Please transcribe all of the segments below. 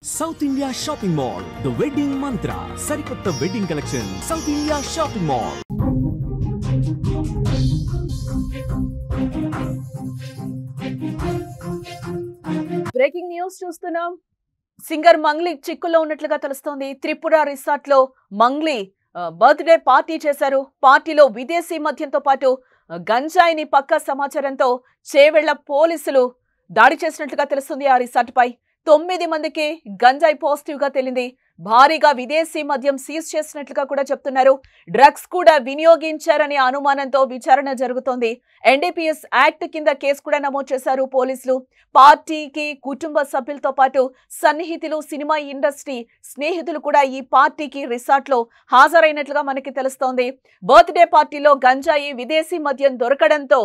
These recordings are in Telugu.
South India Shopping Mall, The Wedding Mantra, Sarikotta Wedding Collection, South India Shopping Mall. Breaking news చూస్తున్నాం. సింగర్ మంగ్లీ చిక్కుల్లో ఉన్నట్లుగా తెలుస్తోంది. త్రిపుర రిసార్ట్ లో మంగ్లీ బర్త్డే పార్టీ చేశారు. పార్టీలో విదేశీ మద్యంతో పాటు గంజాయిని పక్కా సమాచారంతో చేవెళ్ల పోలీసులు దాడి చేసినట్లుగా తెలుస్తుంది. ఆ రిసార్ట్ పై 9 మందికి గంజాయి పాజిటివ్ గా తేలింది. భారీగా విదేశీ మద్యం సీజ్ చేసినట్లుగా కూడా చెప్తున్నారు. డ్రగ్స్ కూడా వినియోగించారనే అనుమానంతో విచారణ జరుగుతోంది. ఎన్డీపీఎస్ యాక్ట్ కింద కేసు కూడా నమోదు చేశారు పోలీసులు. పార్టీకి కుటుంబ సభ్యులతో పాటు సన్నిహితులు, సినిమా ఇండస్ట్రీ స్నేహితులు కూడా ఈ పార్టీకి రిసార్ట్ లో హాజరైనట్లుగా మనకి తెలుస్తోంది. బర్త్డే పార్టీలో గంజాయి, విదేశీ మద్యం దొరకడంతో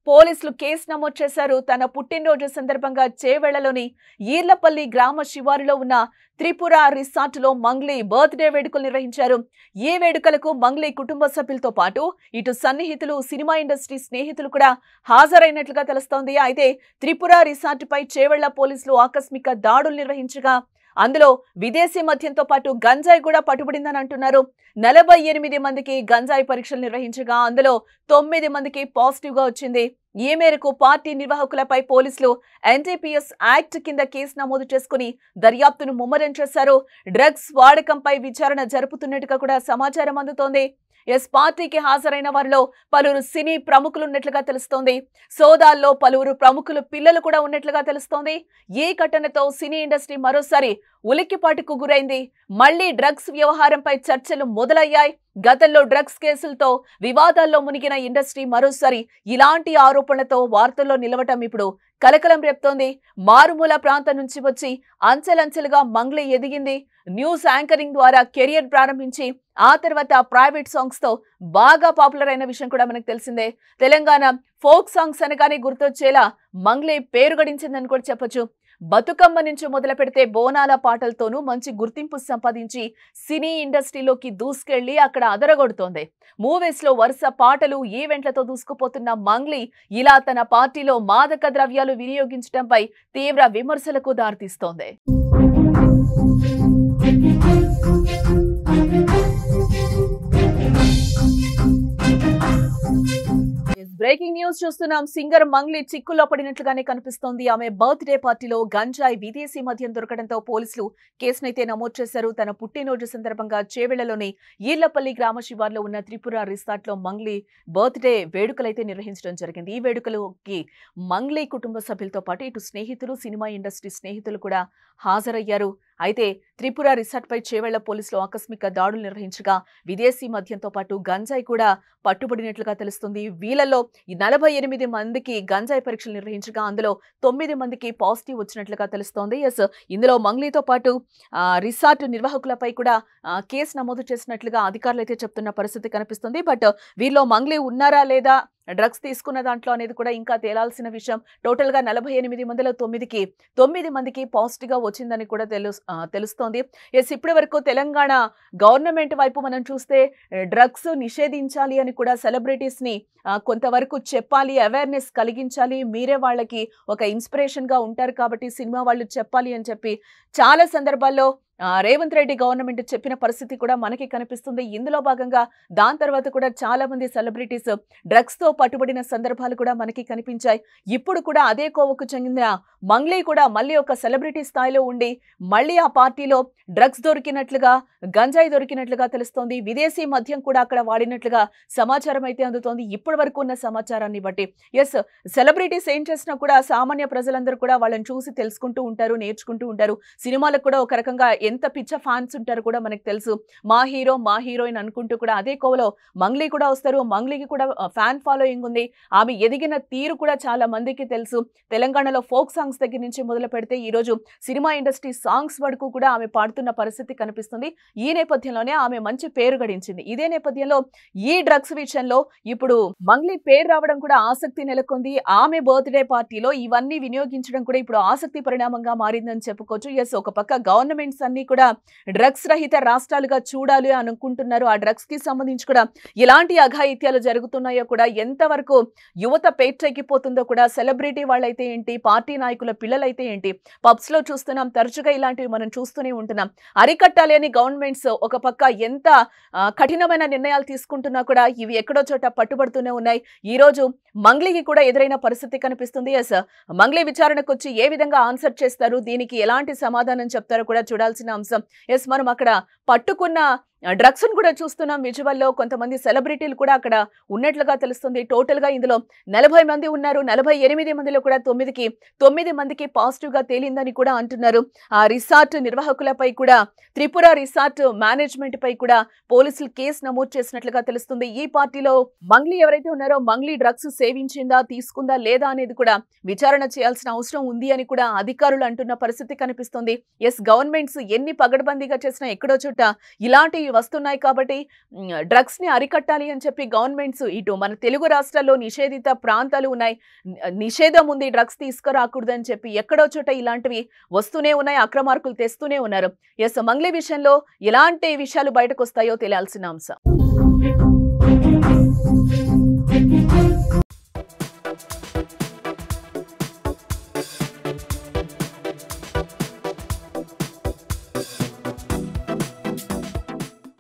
పోలీసులు కేసు నమోదు చేశారు. తన పుట్టినరోజు సందర్భంగా చేవెళ్లలోని ఈర్లపల్లి గ్రామ శివారులో ఉన్న త్రిపుర రిసార్ట్ లో మంగ్లీ బర్త్డే వేడుకలు నిర్వహించారు. ఈ వేడుకలకు మంగ్లీ కుటుంబ సభ్యులతో పాటు ఇటు సన్నిహితులు, సినిమా ఇండస్ట్రీ స్నేహితులు కూడా హాజరైనట్లుగా తెలుస్తోంది. అయితే త్రిపుర రిసార్ట్ పై చేవెళ్ల పోలీసులు ఆకస్మిక దాడులు నిర్వహించగా అందులో విదేశీ మద్యంతో పాటు గంజాయి కూడా పట్టుబడిందని అంటున్నారు. 48 మందికి గంజాయి పరీక్షలు నిర్వహించగా అందులో 9 మందికి పాజిటివ్ గా వచ్చింది. ఈ మేరకు పార్టీ నిర్వాహకులపై పోలీసులు ఎన్డీపీఎస్ యాక్ట్ కింద కేసు నమోదు చేసుకుని దర్యాప్తును ముమ్మరం చేశారు. డ్రగ్స్ వాడకంపై విచారణ జరుపుతున్నట్టుగా కూడా సమాచారం అందుతోంది. పార్టీకి హాజరైన వారిలో పలువురు సినీ ప్రముఖులు ఉన్నట్లుగా తెలుస్తోంది. సోదాల్లో పలువురు ప్రముఖులు పిల్లలు కూడా ఉన్నట్లుగా తెలుస్తోంది. ఈ ఘటనతో సినీ ఇండస్ట్రీ మరోసారి ఉలిక్కిపాటుకు గురైంది. మళ్లీ డ్రగ్స్ వ్యవహారంపై చర్చలు మొదలయ్యాయి. గతంలో డ్రగ్స్ కేసులతో వివాదాల్లో మునిగిన ఇండస్ట్రీ మరోసారి ఇలాంటి ఆరోపణలతో వార్తల్లో నిలవటం ఇప్పుడు కలకలం రేపుతోంది. మారుమూల ప్రాంతం నుంచి వచ్చి అంచెలంచెలుగా మంగ్లీ ఎదిగింది. న్యూస్ యాంకరింగ్ ద్వారా కెరియర్ ప్రారంభించి ఆ తర్వాత ప్రైవేట్ సాంగ్స్ తో బాగా పాపులర్ అయిన విషయం కూడా మనకు తెలిసిందే. తెలంగాణ ఫోక్ సాంగ్స్ అనగానే గుర్తొచ్చేలా మంగ్లీ పేరు గడించిందని కూడా చెప్పొచ్చు. బతుకమ్మ నుంచి మొదలు పెడితే బోనాల పాటలతోనూ మంచి గుర్తింపు సంపాదించి సినీ ఇండస్ట్రీలోకి దూసుకెళ్లి అక్కడ అదరగొడుతోంది. మూవీస్ లో వరుస పాటలు, ఈవెంట్లతో దూసుకుపోతున్న మంగ్లీ ఇలా తన పార్టీలో మాదక ద్రవ్యాలు వినియోగించడంపై తీవ్ర విమర్శలకు దారితీస్తోంది. బ్రేకింగ్ న్యూస్ చూస్తున్నాం. సింగర్ మంగ్లీ చిక్కుల్లో పడినట్లుగానే కనిపిస్తోంది. ఆమె బర్త్డే పార్టీలో గంజాయి, విదేశీ మద్యం దొరకడంతో పోలీసులు కేసునైతే నమోదు చేశారు. తన పుట్టినరోజు సందర్భంగా చేవెళ్లలోని ఈర్లపల్లి గ్రామ శివార్లో ఉన్న త్రిపుర రిసార్ట్ లో మంగ్లీ బర్త్డే వేడుకలైతే నిర్వహించడం జరిగింది. ఈ వేడుకలకి మంగ్లీ కుటుంబ సభ్యులతో పాటు ఇటు స్నేహితులు, సినిమా ఇండస్ట్రీ స్నేహితులు కూడా హాజరయ్యారు. అయితే త్రిపుర రిసార్ట్ పై చేవెళ్ల పోలీసులు ఆకస్మిక దాడులు నిర్వహించగా విదేశీ మద్యంతో పాటు గంజాయి కూడా పట్టుబడినట్లుగా తెలుస్తుంది. వీళ్ళలో 48 మందికి గంజాయి పరీక్షలు నిర్వహించగా అందులో 9 మందికి పాజిటివ్ వచ్చినట్లుగా తెలుస్తోంది. ఇందులో మంగ్లీతో పాటు రిసార్ట్ నిర్వాహకులపై కూడా కేసు నమోదు చేసినట్లుగా అధికారులు అయితే చెప్తున్న పరిస్థితి కనిపిస్తుంది. బట్ వీరిలో మంగ్లీ ఉన్నారా లేదా, డ్రగ్స్ తీసుకున్న దాంట్లో అనేది కూడా ఇంకా తేలాల్సిన విషయం. టోటల్ గా 48 మందిలో 9 మందికి పాజిటివ్ గా వచ్చిందని కూడా తెలుస్తోంది. ఇప్పటి వరకు తెలంగాణ గవర్నమెంట్ వైపు మనం చూస్తే డ్రగ్స్ నిషేధించాలి అని కూడా సెలబ్రిటీస్ ని కొంతవరకు చెప్పాలి, అవేర్నెస్ కలిగించాలి, మీరే వాళ్ళకి ఒక ఇన్స్పిరేషన్ గా ఉంటారు కాబట్టి సినిమా వాళ్ళు చెప్పాలి అని చెప్పి చాలా సందర్భాల్లో రేవంత్ రెడ్డి గవర్నమెంట్ చెప్పిన పరిస్థితి కూడా మనకి కనిపిస్తుంది. ఇందులో భాగంగా దాని తర్వాత కూడా చాలా మంది సెలబ్రిటీస్ డ్రగ్స్ తో పట్టుబడిన సందర్భాలు కూడా మనకి కనిపించాయి. ఇప్పుడు కూడా అదే కోవకు చెందిన మంగ్లీ కూడా మళ్ళీ ఒక సెలబ్రిటీ స్థాయిలో ఉండి మళ్ళీ ఆ పార్టీలో డ్రగ్స్ దొరికినట్లుగా, గంజాయి దొరికినట్లుగా తెలుస్తోంది. విదేశీ మద్యం కూడా అక్కడ వాడినట్లుగా సమాచారం అయితే అందుతోంది ఇప్పటి వరకు ఉన్న సమాచారాన్ని బట్టి. సెలబ్రిటీస్ ఏం చేసినా కూడా సామాన్య ప్రజలందరూ కూడా వాళ్ళని చూసి తెలుసుకుంటూ ఉంటారు, నేర్చుకుంటూ ఉంటారు. సినిమాలకు కూడా ఒక రకంగా ఎంత పిచ్చ ఫ్యాన్స్ ఉంటారో కూడా మనకు తెలుసు. మా హీరో, మా హీరోయిన్ అనుకుంటూ కూడా అదే కోవలో మంగ్లీ కూడా వస్తారు. మంగ్లీకి కూడా ఫ్యాన్ ఫాలోయింగ్ ఉంది. ఆమె ఎదిగిన తీరు కూడా చాలా మందికి తెలుసు. తెలంగాణలో ఫోక్ సాంగ్స్ దగ్గర నుంచి మొదలు పెడితే ఈ రోజు సినిమా ఇండస్ట్రీ సాంగ్స్ వరకు కూడా ఆమె పాడుతున్న పరిస్థితి కనిపిస్తుంది. ఈ నేపథ్యంలోనే ఆమె మంచి పేరు గడించింది. ఇదే నేపథ్యంలో ఈ డ్రగ్స్ విషయంలో ఇప్పుడు మంగ్లీ పేరు రావడం కూడా ఆసక్తి నెలకొంది. ఆమె బర్త్డే పార్టీలో ఇవన్నీ వినియోగించడం కూడా ఇప్పుడు ఆసక్తి పరిణామంగా మారిందని చెప్పుకోవచ్చు. ఒక పక్క గవర్నమెంట్స్ రాష్ట్రాలన్నీ కూడా డ్రగ్స్ రహిత రాష్ట్రాలుగా చూడాలి అనుకుంటున్నారు. ఆ డ్రగ్స్ కి సంబంధించి కూడా ఎలాంటి అఘాయిత్యాలు జరుగుతున్నాయో కూడా, ఎంతవరకు యువత పేట్రెక్కిపోతుందో కూడా, సెలబ్రిటీ వాళ్ళైతే ఏంటి, పార్టీ నాయకుల పిల్లలైతే ఏంటి, పబ్స్ లో చూస్తున్నాం, తరచుగా ఇలాంటివి మనం చూస్తూనే ఉంటున్నాం. అరికట్టాలి అని గవర్నమెంట్స్ ఒక పక్క ఎంత కఠినమైన నిర్ణయాలు తీసుకుంటున్నా కూడా ఇవి ఎక్కడో చోట పట్టుబడుతూనే ఉన్నాయి. ఈ రోజు మంగ్లీకి కూడా ఎదురైన పరిస్థితి కనిపిస్తుంది. ఎస్, మంగ్లీ విచారణకు వచ్చి ఏ విధంగా ఆన్సర్ చేస్తారు, దీనికి ఎలాంటి సమాధానం చెప్తారో కూడా చూడాల్సిన అంశం. ఎస్, మనం అక్కడ పట్టుకున్న డ్రగ్స్ కూడా చూస్తున్నాం విజువల్లో. కొంతమంది సెలబ్రిటీలు కూడా అక్కడ ఉన్నట్లుగా తెలుస్తుంది. టోటల్ గా ఇందులో 40 మంది ఉన్నారు. 48 మందిలో కూడా 9 మందికి పాజిటివ్ గా తేలిందని కూడా అంటున్నారు. ఆ రిసార్ట్ నిర్వాహకులపై కూడా, త్రిపుర రిసార్ట్ మేనేజ్మెంట్ పై కూడా పోలీసులు కేసు నమోదు చేసినట్లుగా తెలుస్తుంది. ఈ పార్టీలో మంగ్లీ ఎవరైతే ఉన్నారో, మంగ్లీ డ్రగ్స్ సేవించిందా, తీసుకుందా లేదా అనేది కూడా విచారణ చేయాల్సిన అవసరం ఉంది అని కూడా అధికారులు అంటున్న పరిస్థితి కనిపిస్తుంది. ఎస్, గవర్నమెంట్స్ ఎన్ని పగడ్బందీగా చేసినా ఎక్కడో చోట ఇలాంటి వస్తున్నాయి. కాబట్టి డ్రగ్స్ ని అరికట్టాలి అని చెప్పి గవర్నమెంట్స్, ఇటు మన తెలుగు రాష్ట్రాల్లో నిషేధిత ప్రాంతాలు ఉన్నాయి, నిషేధం ఉంది, డ్రగ్స్ తీసుకురాకూడదని చెప్పి ఎక్కడో చోట ఇలాంటివి వస్తూనే ఉన్నాయి, అక్రమార్కులు తెస్తూనే ఉన్నారు. ఎస్, మంగ్లీ విషయంలో ఎలాంటి విషయాలు బయటకు వస్తాయో తెలియాల్సిన అంశం.